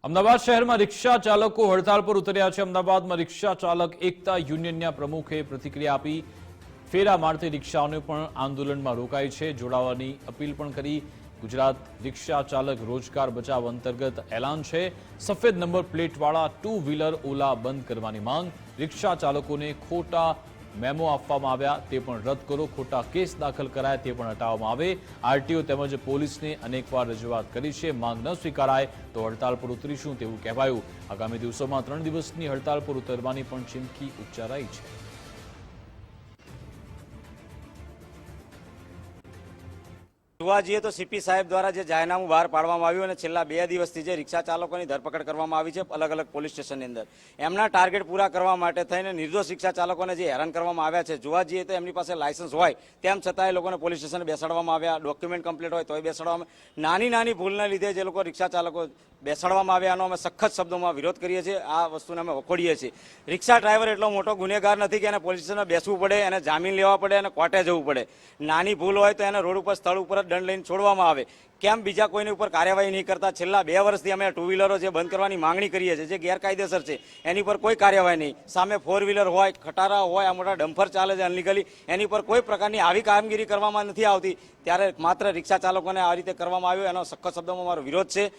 અમદાવાદ શહેરમાં રિક્ષા ચાલકો હડતાળ પર ઉતર્યા છે। અમદાવાદમાં રિક્ષા ચાલક એકતા યુનિયનના પ્રમુખે પ્રતિક્રિયા આપી ફેરા મારતી રિક્ષાઓને પણ આંદોલનમાં રોકાઈ છે। જોડાવાની અપીલ પણ કરી। ગુજરાત રિક્ષા ચાલક રોજગાર બચાવ અંતર્ગત એલાન છે। સફેદ નંબર પ્લેટવાળા ટુ વ્હીલર ઓલા બંધ કરવાની માંગ। રિક્ષા ચાલકોને ખોટા મેમો આપવામાં આવ્યા તે પણ રદ કરો, ખોટા કેસ દાખલ કરાય તે પણ હટાવવામાં આવે। આરટીઓ તેમજ પોલીસને અનેકવાર રજૂઆત કરી છે। માંગ ન સ્વીકારાય તો હડતાળ પર ઉતરીશું તેવું કહેવાયું। આગામી દિવસોમાં 3 દિવસની હડતાળ પર ઉતરવાની પણ ચીમકી ઉચ્ચારાઈ છે। જોવા જઈએ તો સીપી સાહેબ દ્વારા જે જાહેરનામું બહાર પાડવામાં આવ્યું અને છેલ્લા 2 દિવસથી જે રિક્ષા ચાલકોની ધરપકડ કરવામાં આવી છે અલગ અલગ પોલીસ સ્ટેશનની અંદર, એમના ટાર્ગેટ પૂરા કરવા માટે થઈને નિર્દોષ રિક્ષા ચાલકોને જે હેરાન કરવામાં આવ્યા છે। જોવા જઈએ તો એમની પાસે લાયસન્સ હોય તેમ છતાં એ લોકોને પોલીસ સ્ટેશને બેસાડવામાં આવ્યા, ડોક્યુમેન્ટ કમ્પ્લીટ હોય તોય બેસાડવામાં, નાની ભૂલના લીધે જે લોકો રિક્ષા ચાલકો બેસાડવામાં આવ્યા એનો અમે સખત શબ્દોમાં વિરોધ કરીએ છીએ। આ વસ્તુને અમે વખોડીએ છીએ। રિક્ષા ડ્રાઈવર એટલો મોટો ગુનેગાર નથી કે એને પોલીસ સ્ટેશનમાં બેસવું પડે, એને જામીન લેવા પડે અને કોર્ટે જવું પડે। નાની ભૂલ હોય તો એને રોડ ઉપર સ્થળ ઉપર દંડ લઈને છોડવામાં આવે। કેમ બીજા કોઈની ઉપર કાર્યવાહી નહીં કરતા? છેલ્લા 2 વર્ષથી અમે ટુ વ્હીલરો જે બંધ કરવાની માંગણી કરીએ છીએ, જે ગેરકાયદેસર છે એની પર કોઈ કાર્યવાહી નહીં। સામે 4 વ્હીલર હોય, ખટારા હોય, આ મોટા ડમ્પર ચાલે છે અનલીગલી, એની પર કોઈ પ્રકારની આવી કામગીરી કરવામાં નથી આવતી। ત્યારે માત્ર રિક્ષા ચાલકોને આ રીતે કરવામાં આવ્યું એનો સખત શબ્દોમાં મારો વિરોધ છે।